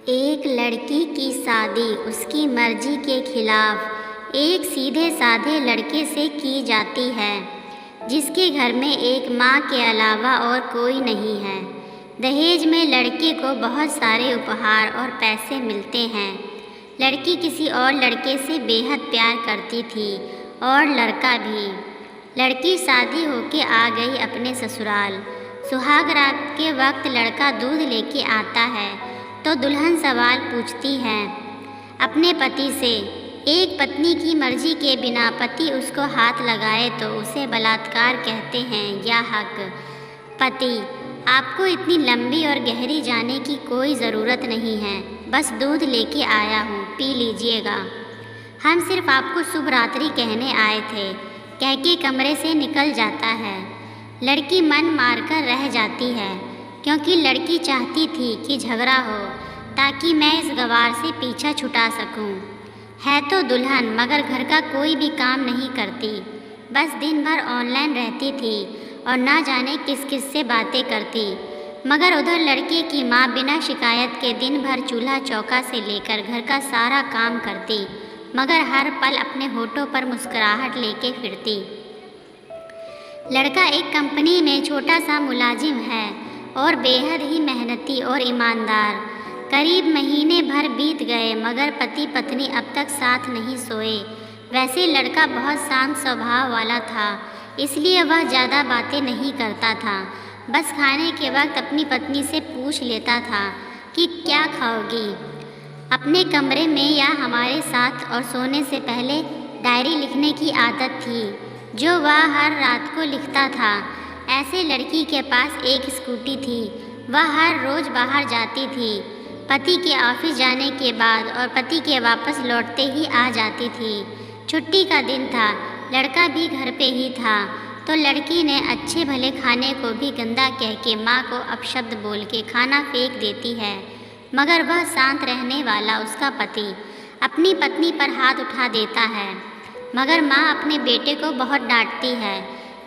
एक लड़की की शादी उसकी मर्जी के खिलाफ एक सीधे साधे लड़के से की जाती है, जिसके घर में एक माँ के अलावा और कोई नहीं है। दहेज में लड़के को बहुत सारे उपहार और पैसे मिलते हैं। लड़की किसी और लड़के से बेहद प्यार करती थी और लड़का भी। लड़की शादी होके आ गई अपने ससुराल। सुहाग रात के वक्त लड़का दूध लेके आता है तो दुल्हन सवाल पूछती है अपने पति से। एक पत्नी की मर्जी के बिना पति उसको हाथ लगाए तो उसे बलात्कार कहते हैं या हक। पति: आपको इतनी लंबी और गहरी जाने की कोई ज़रूरत नहीं है, बस दूध लेके आया हूँ, पी लीजिएगा। हम सिर्फ आपको शुभ रात्रि कहने आए थे, कह के कमरे से निकल जाता है। लड़की मन मारकर रह जाती है, क्योंकि लड़की चाहती थी कि झगड़ा हो ताकि मैं इस गवार से पीछा छुटा सकूं। है तो दुल्हन मगर घर का कोई भी काम नहीं करती, बस दिन भर ऑनलाइन रहती थी और ना जाने किस किस से बातें करती। मगर उधर लड़के की माँ बिना शिकायत के दिन भर चूल्हा चौका से लेकर घर का सारा काम करती, मगर हर पल अपने होठों पर मुस्कुराहट लेके फिरती। लड़का एक कंपनी में छोटा सा मुलाजिम है और बेहद ही मेहनती और ईमानदार। करीब महीने भर बीत गए मगर पति पत्नी अब तक साथ नहीं सोए। वैसे लड़का बहुत शांत स्वभाव वाला था, इसलिए वह ज़्यादा बातें नहीं करता था। बस खाने के वक्त अपनी पत्नी से पूछ लेता था कि क्या खाओगी। अपने कमरे में या हमारे साथ और सोने से पहले डायरी लिखने की आदत थी, जो वह हर रात को लिखता था। ऐसे लड़की के पास एक स्कूटी थी, वह हर रोज़ बाहर जाती थी। पति के ऑफिस जाने के बाद और पति के वापस लौटते ही आ जाती थी। छुट्टी का दिन था, लड़का भी घर पे ही था, तो लड़की ने अच्छे भले खाने को भी गंदा कह के माँ को अपशब्द बोल के खाना फेंक देती है। मगर वह शांत रहने वाला उसका पति अपनी पत्नी पर हाथ उठा देता है, मगर माँ अपने बेटे को बहुत डांटती है।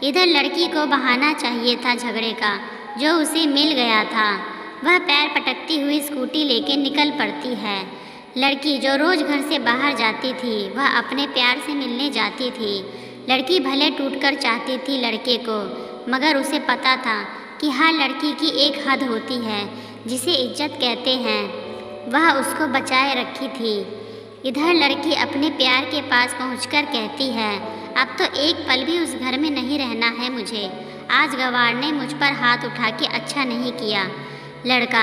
इधर लड़की को बहाना चाहिए था झगड़े का, जो उसे मिल गया था। वह पैर पटकती हुई स्कूटी लेके निकल पड़ती है। लड़की जो रोज़ घर से बाहर जाती थी, वह अपने प्यार से मिलने जाती थी। लड़की भले टूटकर चाहती थी लड़के को, मगर उसे पता था कि हर लड़की की एक हद होती है जिसे इज्जत कहते हैं। वह उसको बचाए रखी थी। इधर लड़की अपने प्यार के पास पहुंचकर कहती है, अब तो एक पल भी उस घर में नहीं रहना है मुझे। आज गवार ने मुझ पर हाथ उठा के अच्छा नहीं किया। लड़का: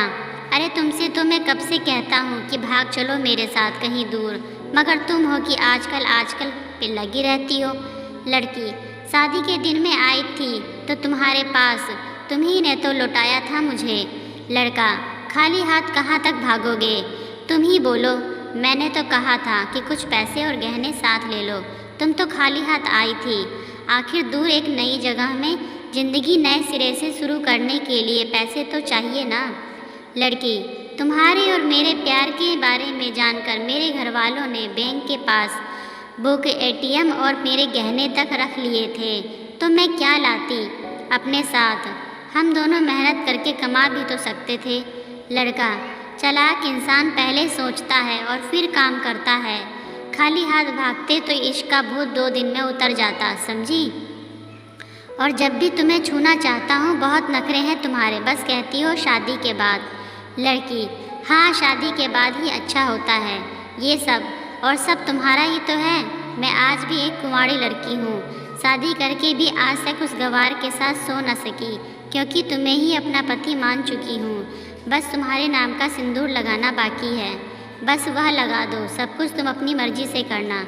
अरे तुमसे तो मैं कब से कहता हूँ कि भाग चलो मेरे साथ कहीं दूर, मगर तुम हो कि आजकल पे लगी रहती हो। लड़की: शादी के दिन में आई थी तो तुम्हारे पास, तुम्ही ने तो लौटाया था मुझे। लड़का: खाली हाथ कहाँ तक भागोगे, तुम ही बोलो। मैंने तो कहा था कि कुछ पैसे और गहने साथ ले लो, तुम तो खाली हाथ आई थी। आखिर दूर एक नई जगह में ज़िंदगी नए सिरे से शुरू करने के लिए पैसे तो चाहिए ना। लड़की: तुम्हारे और मेरे प्यार के बारे में जानकर मेरे घर वालों ने बैंक के पास बुक, एटीएम और मेरे गहने तक रख लिए थे, तो मैं क्या लाती अपने साथ। हम दोनों मेहनत करके कमा भी तो सकते थे। लड़का: चालाक इंसान पहले सोचता है और फिर काम करता है। खाली हाथ भागते तो इश्क का भूत 2 दिन में उतर जाता, समझी। और जब भी तुम्हें छूना चाहता हूँ बहुत नखरे हैं तुम्हारे, बस कहती हो शादी के बाद। लड़की: हाँ, शादी के बाद ही अच्छा होता है ये सब, और सब तुम्हारा ही तो है। मैं आज भी एक कुंवारी लड़की हूँ, शादी करके भी आज तक उस गवार के साथ सो न सकी, क्योंकि तुम्हें ही अपना पति मान चुकी हूँ। बस तुम्हारे नाम का सिंदूर लगाना बाकी है, बस वह लगा दो, सब कुछ तुम अपनी मर्जी से करना।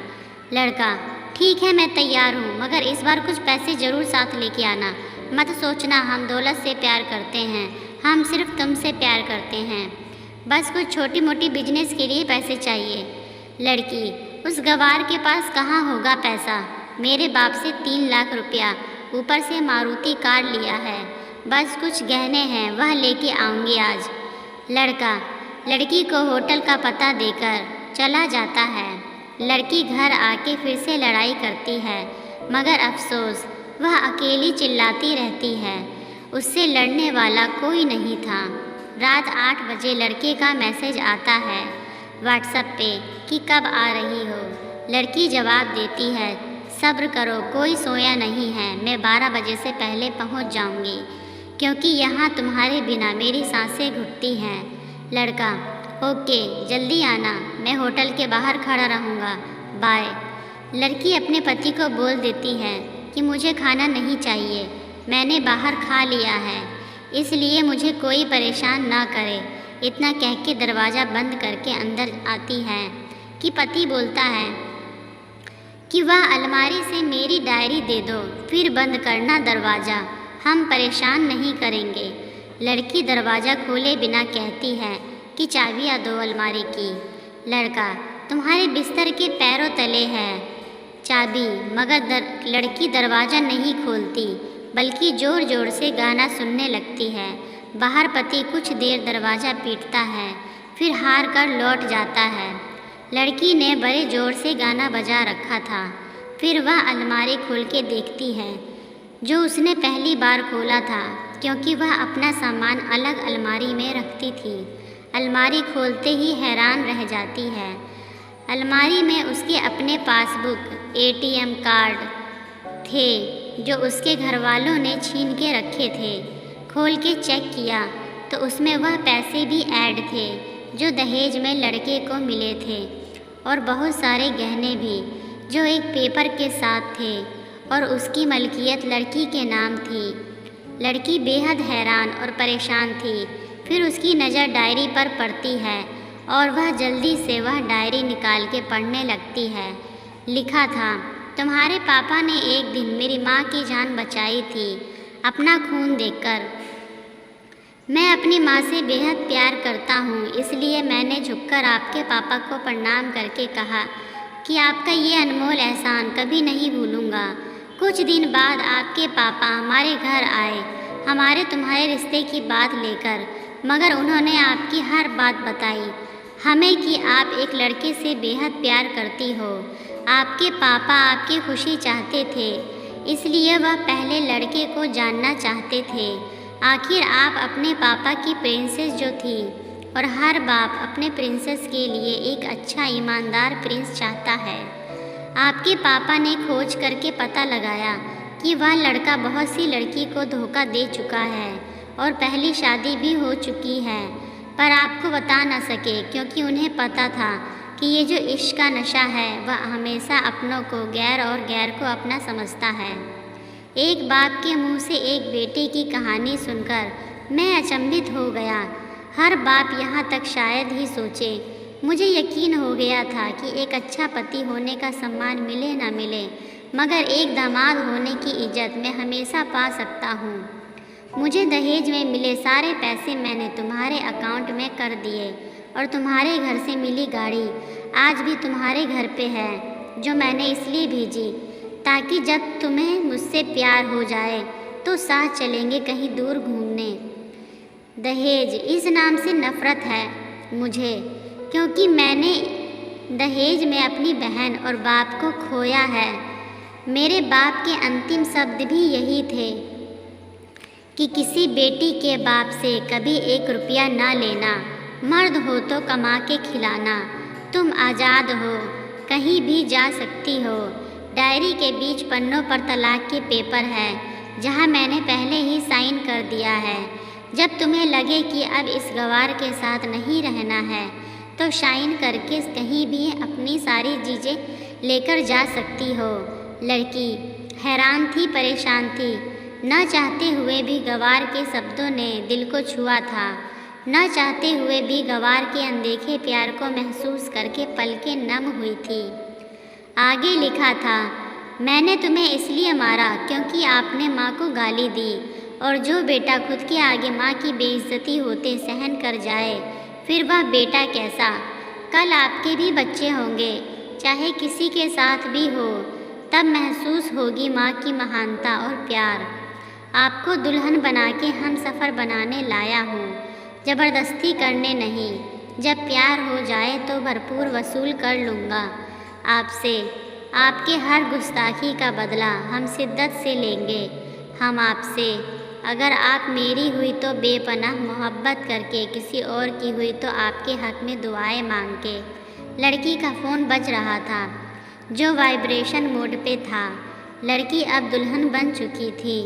लड़का: ठीक है, मैं तैयार हूँ, मगर इस बार कुछ पैसे ज़रूर साथ लेके आना। मत सोचना हम दौलत से प्यार करते हैं, हम सिर्फ तुमसे प्यार करते हैं। बस कुछ छोटी मोटी बिजनेस के लिए पैसे चाहिए। लड़की: उस गवार के पास कहाँ होगा पैसा, मेरे बाप से 3 लाख रुपया, ऊपर से मारुति कार लिया है, बस कुछ गहने हैं, वह लेके आऊँगी आज। लड़का लड़की को होटल का पता देकर चला जाता है। लड़की घर आके फिर से लड़ाई करती है, मगर अफसोस वह अकेली चिल्लाती रहती है, उससे लड़ने वाला कोई नहीं था। रात 8 बजे लड़के का मैसेज आता है व्हाट्सएप पे कि कब आ रही हो। लड़की जवाब देती है, सब्र करो, कोई सोया नहीं है, मैं 12 बजे से पहले पहुंच जाऊंगी क्योंकि यहाँ तुम्हारे बिना मेरी सांसें घुटती हैं। लड़का, ओके, जल्दी आना, मैं होटल के बाहर खड़ा रहूँगा, बाय। लड़की अपने पति को बोल देती है कि मुझे खाना नहीं चाहिए, मैंने बाहर खा लिया है, इसलिए मुझे कोई परेशान ना करे। इतना कह के दरवाज़ा बंद करके अंदर आती है कि पति बोलता है कि वह अलमारी से मेरी डायरी दे दो, फिर बंद करना दरवाज़ा, हम परेशान नहीं करेंगे। लड़की दरवाज़ा खोले बिना कहती है कि चाबियाँ दो अलमारी की। लड़का, तुम्हारे बिस्तर के पैरों तले है चाबी, मगर लड़की दरवाज़ा नहीं खोलती बल्कि ज़ोर ज़ोर से गाना सुनने लगती है। बाहर पति कुछ देर दरवाज़ा पीटता है, फिर हार कर लौट जाता है। लड़की ने बड़े ज़ोर से गाना बजा रखा था। फिर वह अलमारी खोल के देखती है जो उसने पहली बार खोला था, क्योंकि वह अपना सामान अलग अलमारी में रखती थी। अलमारी खोलते ही हैरान रह जाती है। अलमारी में उसके अपने पासबुक, एटीएम कार्ड थे जो उसके घर वालों ने छीन के रखे थे। खोल के चेक किया तो उसमें वह पैसे भी ऐड थे जो दहेज में लड़के को मिले थे, और बहुत सारे गहने भी जो एक पेपर के साथ थे और उसकी मलकियत लड़की के नाम थी। लड़की बेहद हैरान और परेशान थी। फिर उसकी नज़र डायरी पर पड़ती है और वह जल्दी से वह डायरी निकाल के पढ़ने लगती है। लिखा था, तुम्हारे पापा ने एक दिन मेरी माँ की जान बचाई थी अपना खून देकर। मैं अपनी माँ से बेहद प्यार करता हूँ, इसलिए मैंने झुककर आपके पापा को प्रणाम करके कहा कि आपका ये अनमोल एहसान कभी नहीं भूलूँगा। कुछ दिन बाद आपके पापा हमारे घर आए हमारे तुम्हारे रिश्ते की बात लेकर, मगर उन्होंने आपकी हर बात बताई हमें कि आप एक लड़के से बेहद प्यार करती हो। आपके पापा आपकी खुशी चाहते थे, इसलिए वह पहले लड़के को जानना चाहते थे। आखिर आप अपने पापा की प्रिंसेस जो थी, और हर बाप अपने प्रिंसेस के लिए एक अच्छा ईमानदार प्रिंस चाहता है। आपके पापा ने खोज करके पता लगाया कि वह लड़का बहुत सी लड़की को धोखा दे चुका है और पहली शादी भी हो चुकी है, पर आपको बता न सके क्योंकि उन्हें पता था कि ये जो इश्क का नशा है वह हमेशा अपनों को गैर और गैर को अपना समझता है। एक बाप के मुंह से एक बेटे की कहानी सुनकर मैं अचंभित हो गया। हर बाप यहाँ तक शायद ही सोचे। मुझे यकीन हो गया था कि एक अच्छा पति होने का सम्मान मिले ना मिले, मगर एक दामाद होने की इज्जत मैं हमेशा पा सकता हूँ। मुझे दहेज में मिले सारे पैसे मैंने तुम्हारे अकाउंट में कर दिए, और तुम्हारे घर से मिली गाड़ी आज भी तुम्हारे घर पे है, जो मैंने इसलिए भेजी ताकि जब तुम्हें मुझसे प्यार हो जाए तो साथ चलेंगे कहीं दूर घूमने। दहेज इस नाम से नफ़रत है मुझे, क्योंकि मैंने दहेज में अपनी बहन और बाप को खोया है। मेरे बाप के अंतिम शब्द भी यही थे कि किसी बेटी के बाप से कभी 1 रुपया ना लेना, मर्द हो तो कमा के खिलाना, तुम आज़ाद हो, कहीं भी जा सकती हो। डायरी के बीच पन्नों पर तलाक के पेपर है, जहां मैंने पहले ही साइन कर दिया है। जब तुम्हें लगे कि अब इस गवार के साथ नहीं रहना है तो साइन करके कहीं भी अपनी सारी चीज़ें लेकर जा सकती हो। लड़की हैरान थी, परेशान थी। न चाहते हुए भी गवार के शब्दों ने दिल को छुआ था। न चाहते हुए भी गवार के अनदेखे प्यार को महसूस करके पलकें नम हुई थी। आगे लिखा था, मैंने तुम्हें इसलिए मारा क्योंकि आपने माँ को गाली दी, और जो बेटा खुद के आगे माँ की बेइज्जती होते सहन कर जाए, फिर वह बेटा कैसा। कल आपके भी बच्चे होंगे, चाहे किसी के साथ भी हो, तब महसूस होगी माँ की महानता और प्यार। आपको दुल्हन बना के हम सफ़र बनाने लाया हूँ, ज़बरदस्ती करने नहीं। जब प्यार हो जाए तो भरपूर वसूल कर लूँगा आपसे। आपके हर गुस्ताखी का बदला हम शिद्दत से लेंगे। हम आपसे अगर आप मेरी हुई तो बेपनाह मोहब्बत करके, किसी और की हुई तो आपके हक में दुआएं मांग के। लड़की का फ़ोन बज रहा था जो वाइब्रेशन मोड पे था। लड़की अब दुल्हन बन चुकी थी।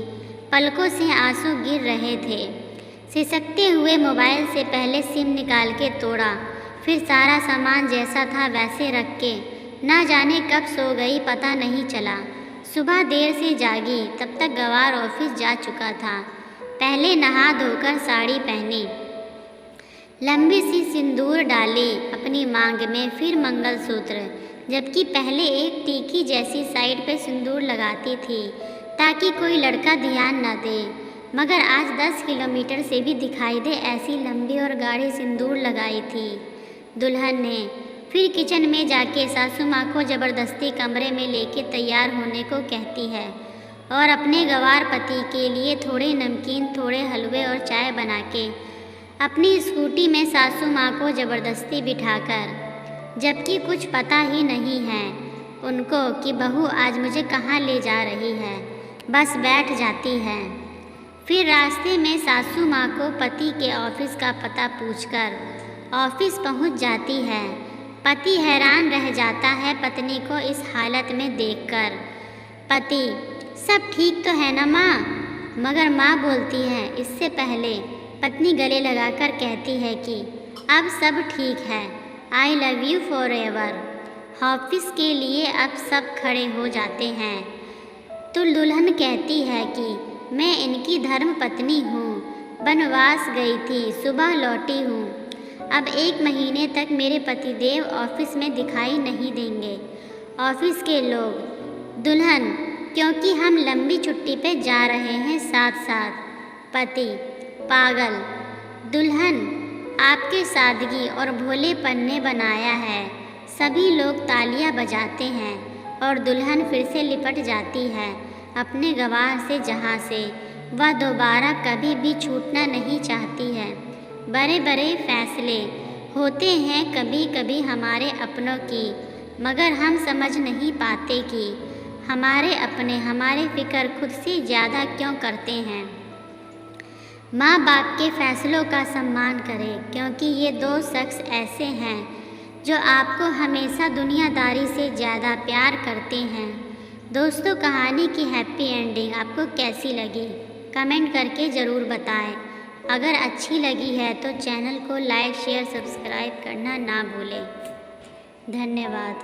पलकों से आंसू गिर रहे थे। सिसकते हुए मोबाइल से पहले सिम निकाल के तोड़ा, फिर सारा सामान जैसा था वैसे रख के ना जाने कब सो गई पता नहीं चला। सुबह देर से जागी, तब तक गवार ऑफिस जा चुका था। पहले नहा धोकर साड़ी पहनी, लंबी सी सिंदूर डाली अपनी मांग में, फिर मंगलसूत्र, जबकि पहले एक टीकी जैसी साइड पे सिंदूर लगाती थी ताकि कोई लड़का ध्यान न दे, मगर आज 10 किलोमीटर से भी दिखाई दे ऐसी लंबी और गाढ़ी सिंदूर लगाई थी दुल्हन ने। फिर किचन में जाके सासू माँ को ज़बरदस्ती कमरे में लेके तैयार होने को कहती है और अपने गंवार पति के लिए थोड़े नमकीन, थोड़े हलवे और चाय बना के अपनी स्कूटी में सासू माँ को ज़बरदस्ती बिठाकर, जबकि कुछ पता ही नहीं है उनको कि बहू आज मुझे कहाँ ले जा रही है, बस बैठ जाती है। फिर रास्ते में सासू माँ को पति के ऑफिस का पता पूछकर ऑफिस पहुँच जाती है। पति हैरान रह जाता है पत्नी को इस हालत में देखकर। पति, सब ठीक तो है ना माँ? मगर माँ बोलती है इससे पहले पत्नी गले लगाकर कहती है कि अब सब ठीक है, I love you for ever. Office के लिए अब सब खड़े हो जाते हैं तो दुल्हन कहती है कि मैं इनकी धर्म पत्नी हूँ, बनवास गई थी, सुबह लौटी हूँ। अब 1 महीने तक मेरे पतिदेव ऑफिस में दिखाई नहीं देंगे। ऑफिस के लोग, दुल्हन, क्योंकि हम लंबी छुट्टी पे जा रहे हैं साथ साथ। पति, पागल, दुल्हन आपके सादगी और भोलेपन ने बनाया है। सभी लोग तालियां बजाते हैं और दुल्हन फिर से लिपट जाती है अपने गंवार से, जहाँ से वह दोबारा कभी भी छूटना नहीं चाहती है। बड़े बड़े फैसले होते हैं कभी कभी हमारे अपनों की, मगर हम समझ नहीं पाते कि हमारे अपने हमारे फिक्र खुद से ज़्यादा क्यों करते हैं। माँ बाप के फैसलों का सम्मान करें, क्योंकि ये 2 शख्स ऐसे हैं जो आपको हमेशा दुनियादारी से ज़्यादा प्यार करते हैं। दोस्तों, कहानी की हैप्पी एंडिंग आपको कैसी लगी कमेंट करके ज़रूर बताएं। अगर अच्छी लगी है तो चैनल को लाइक, शेयर, सब्सक्राइब करना ना भूलें। धन्यवाद।